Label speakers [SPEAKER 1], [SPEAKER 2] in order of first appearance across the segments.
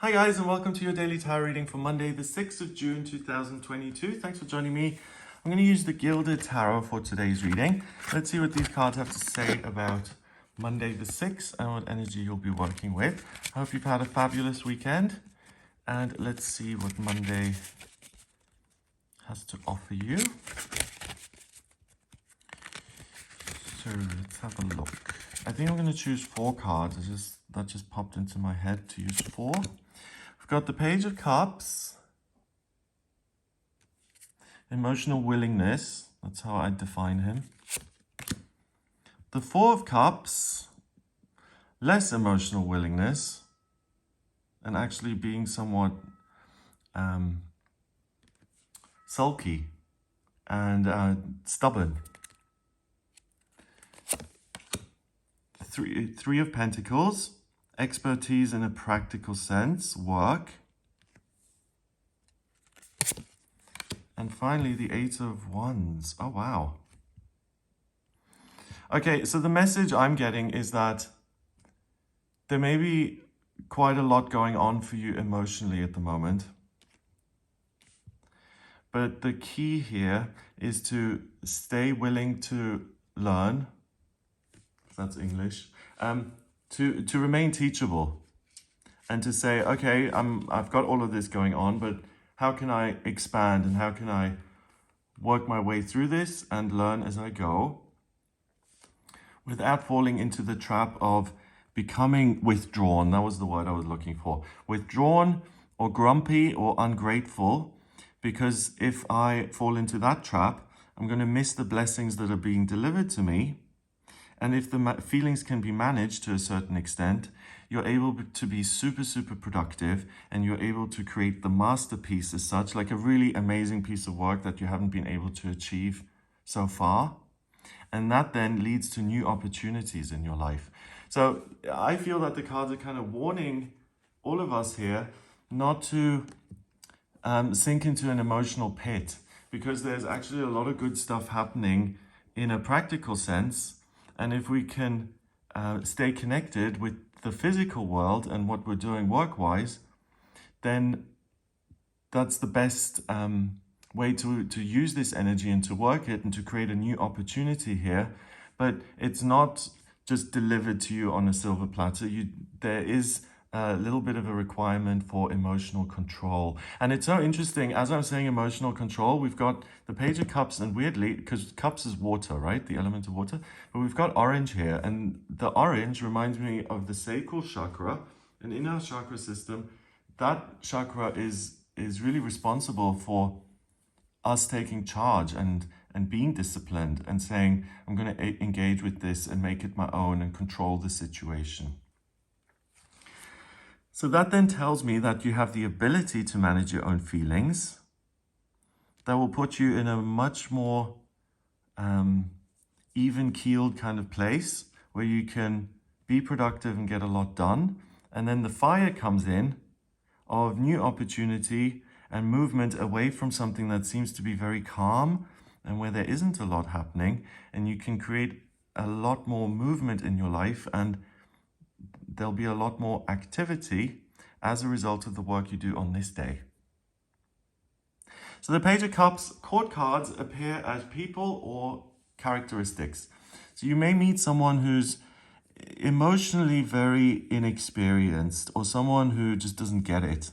[SPEAKER 1] Hi guys, and welcome to your daily tarot reading for Monday the 6th of June 2022. Thanks for joining me. I'm going to use the Gilded Tarot for today's reading. Let's see what these cards have to say about Monday the 6th and what energy you'll be working with. I hope you've had a fabulous weekend, and let's see what Monday has to offer you. So let's have a look. I think I'm going to choose 4 cards. That just popped into my head to use 4. We've got the Page of Cups, emotional willingness, that's how I define him. The 4 of Cups, less emotional willingness, and actually being somewhat sulky and stubborn. Three of Pentacles, expertise in a practical sense, work. And finally, the 8 of Wands. Oh, wow. Okay, so the message I'm getting is that there may be quite a lot going on for you emotionally at the moment. But the key here is to stay willing to learn. That's English. To remain teachable and to say, okay, I've got all of this going on, but how can I expand and how can I work my way through this and learn as I go without falling into the trap of becoming withdrawn. That was the word I was looking for. Withdrawn or grumpy or ungrateful, because if I fall into that trap, I'm going to miss the blessings that are being delivered to me. And if the feelings can be managed to a certain extent, you're able to be super, super productive, and you're able to create the masterpiece as such, like a really amazing piece of work that you haven't been able to achieve so far. And that then leads to new opportunities in your life. So I feel that the cards are kind of warning all of us here not to sink into an emotional pit, because there's actually a lot of good stuff happening in a practical sense. And if we can stay connected with the physical world and what we're doing work-wise, then that's the best way to use this energy and to work it and to create a new opportunity here. But it's not just delivered to you on a silver platter. There is a little bit of a requirement for emotional control. And it's so interesting, as I'm saying emotional control, we've got the Page of Cups, and weirdly, because cups is water, right? The element of water. But we've got orange here, and the orange reminds me of the sacral chakra. And in our chakra system, that chakra is really responsible for us taking charge and being disciplined and saying, I'm going to engage with this and make it my own and control the situation. So that then tells me that you have the ability to manage your own feelings. That will put you in a much more even-keeled kind of place where you can be productive and get a lot done. And then the fire comes in of new opportunity and movement away from something that seems to be very calm and where there isn't a lot happening. And you can create a lot more movement in your life, and there'll be a lot more activity as a result of the work you do on this day. So the Page of Cups court cards appear as people or characteristics. So you may meet someone who's emotionally very inexperienced, or someone who just doesn't get it.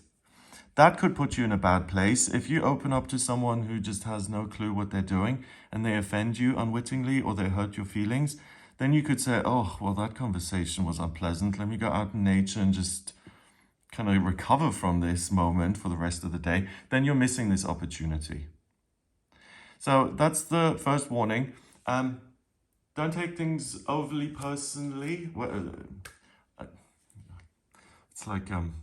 [SPEAKER 1] That could put you in a bad place. If you open up to someone who just has no clue what they're doing and they offend you unwittingly or they hurt your feelings, then you could say, oh, well, that conversation was unpleasant. Let me go out in nature and just kind of recover from this moment for the rest of the day. Then you're missing this opportunity. So that's the first warning. Don't take things overly personally. It's like I'm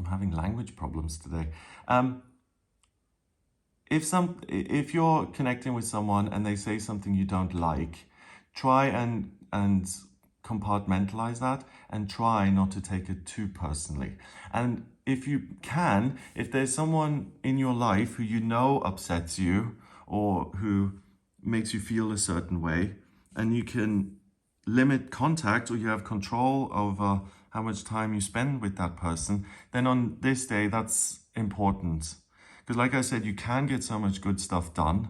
[SPEAKER 1] having language problems today. If you're connecting with someone and they say something you don't like, try and compartmentalize that and try not to take it too personally. And if you can, if there's someone in your life who you know upsets you or who makes you feel a certain way, and you can limit contact or you have control over how much time you spend with that person, then on this day, that's important. Because like I said, you can get so much good stuff done.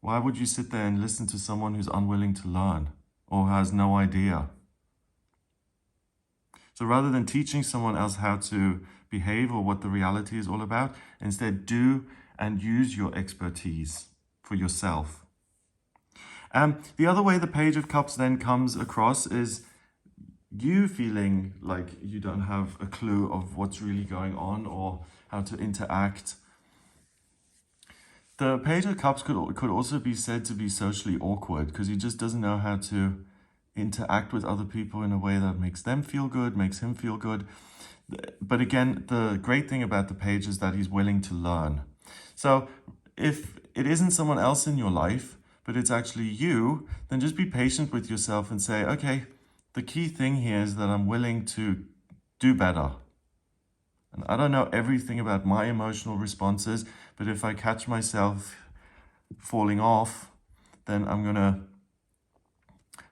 [SPEAKER 1] Why would you sit there and listen to someone who's unwilling to learn or has no idea? So rather than teaching someone else how to behave or what the reality is all about, instead do and use your expertise for yourself. The other way the Page of Cups then comes across is you feeling like you don't have a clue of what's really going on or how to interact. The Page of Cups could also be said to be socially awkward because he just doesn't know how to interact with other people in a way that makes them feel good, makes him feel good. But again, the great thing about the Page is that he's willing to learn. So if it isn't someone else in your life, but it's actually you, then just be patient with yourself and say, okay, the key thing here is that I'm willing to do better. And I don't know everything about my emotional responses, but if I catch myself falling off, then I'm going to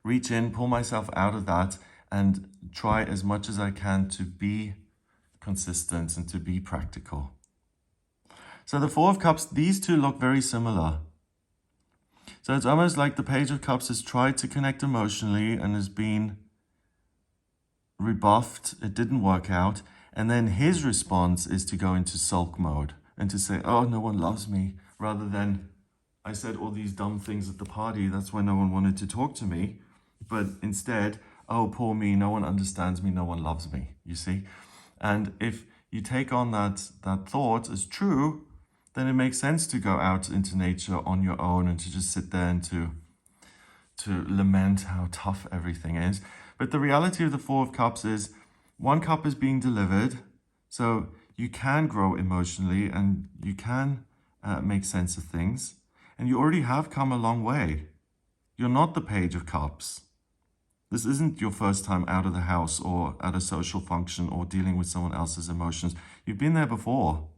[SPEAKER 1] reach in, pull myself out of that, and try as much as I can to be consistent and to be practical. So the Four of Cups, these two look very similar. So it's almost like the Page of Cups has tried to connect emotionally and has been rebuffed. It didn't work out. And then his response is to go into sulk mode and to say, oh, no one loves me, rather than I said all these dumb things at the party. That's why no one wanted to talk to me. But instead, oh, poor me, no one understands me, no one loves me, you see? And if you take on that thought as true, then it makes sense to go out into nature on your own and to just sit there and to lament how tough everything is. But the reality of the Four of Cups is one cup is being delivered, so you can grow emotionally and you can make sense of things. And you already have come a long way. You're not the Page of Cups. This isn't your first time out of the house or at a social function or dealing with someone else's emotions. You've been there before.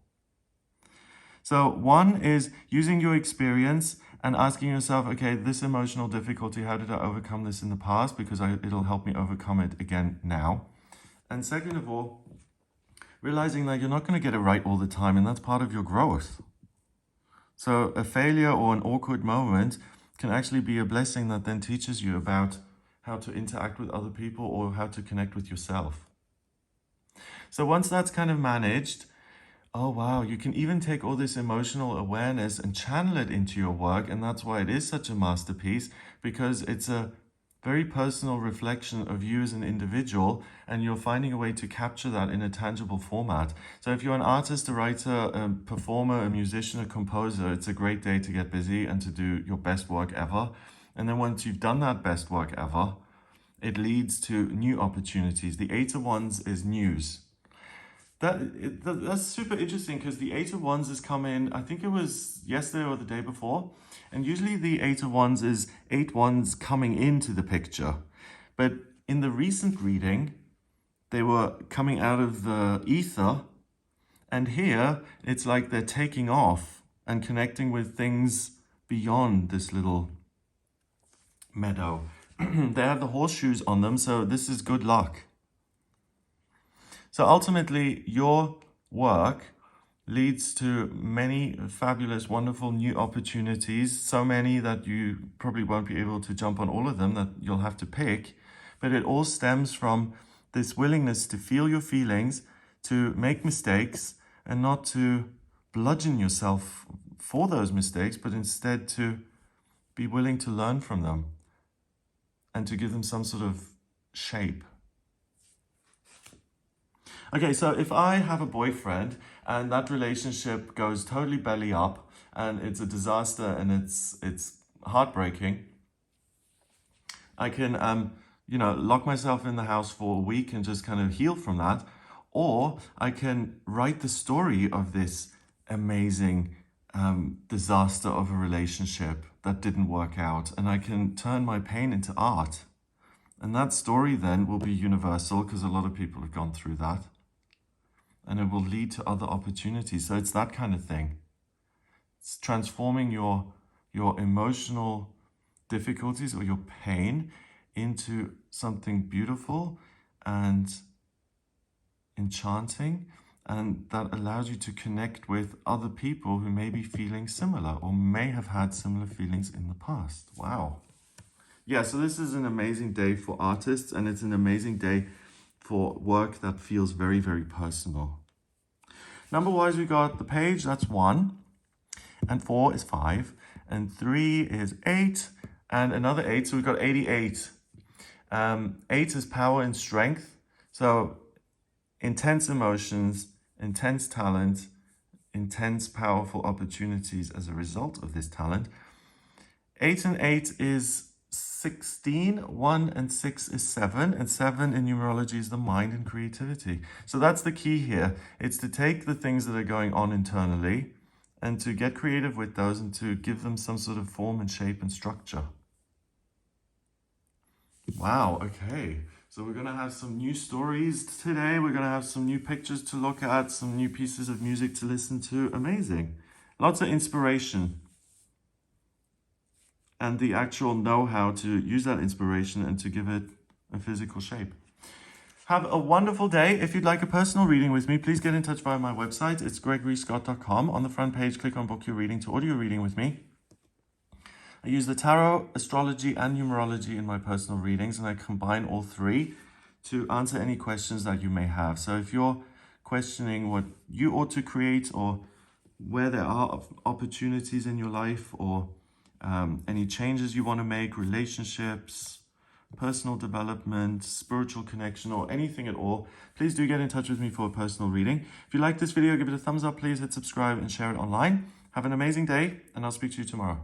[SPEAKER 1] So one is using your experience and asking yourself, okay, this emotional difficulty, how did I overcome this in the past? Because it'll help me overcome it again now. And second of all, realizing that you're not going to get it right all the time, and that's part of your growth. So a failure or an awkward moment can actually be a blessing that then teaches you about how to interact with other people or how to connect with yourself. So once that's kind of managed, oh wow, you can even take all this emotional awareness and channel it into your work. And that's why it is such a masterpiece, because it's a very personal reflection of you as an individual, and you're finding a way to capture that in a tangible format. So if you're an artist, a writer, a performer, a musician, a composer, it's a great day to get busy and to do your best work ever. And then once you've done that best work ever, it leads to new opportunities. The Eight of Wands is news. That's super interesting, because the Eight of Wands has come in, I think it was yesterday or the day before. And usually the Eight of Wands is 8 wands coming into the picture. But in the recent reading, they were coming out of the ether. And here, it's like they're taking off and connecting with things beyond this little meadow. They have the horseshoes on them, so this is good luck. So ultimately, your work leads to many fabulous, wonderful new opportunities, so many that you probably won't be able to jump on all of them, that you'll have to pick. But it all stems from this willingness to feel your feelings, to make mistakes, and not to bludgeon yourself for those mistakes, but instead to be willing to learn from them and to give them some sort of shape. Okay, so if I have a boyfriend and that relationship goes totally belly up and it's a disaster and it's heartbreaking, I can lock myself in the house for a week and just kind of heal from that. Or I can write the story of this amazing disaster of a relationship that didn't work out, and I can turn my pain into art. And that story then will be universal, because a lot of people have gone through that. And it will lead to other opportunities. So it's that kind of thing. It's transforming your emotional difficulties or your pain into something beautiful and enchanting, and that allows you to connect with other people who may be feeling similar or may have had similar feelings in the past. Wow. Yeah, so this is an amazing day for artists, and it's an amazing day for work that feels very, very personal. Number-wise, we got the page, that's 1, and 4 is 5, and 3 is 8, and another 8, so we've got 88. 8 is power and strength, so intense emotions, intense talent, intense, powerful opportunities as a result of this talent. 8 and 8 is 16, 1 and 6 is 7, and 7 in numerology is the mind and creativity. So that's the key here. It's to take the things that are going on internally and to get creative with those and to give them some sort of form and shape and structure. Wow, okay. So we're going to have some new stories today. We're going to have some new pictures to look at, some new pieces of music to listen to. Amazing. Lots of inspiration. And the actual know-how to use that inspiration and to give it a physical shape. Have a wonderful day. If you'd like a personal reading with me, please get in touch via my website. It's gregoryscott.com. On the front page, click on Book Your Reading to order your reading with me. I use the tarot, astrology, and numerology in my personal readings, and I combine all three to answer any questions that you may have. So if you're questioning what you ought to create or where there are opportunities in your life or any changes you want to make, relationships, personal development, spiritual connection, or anything at all, please do get in touch with me for a personal reading. If you like this video, give it a thumbs up, please hit subscribe and share it online. Have an amazing day, and I'll speak to you tomorrow.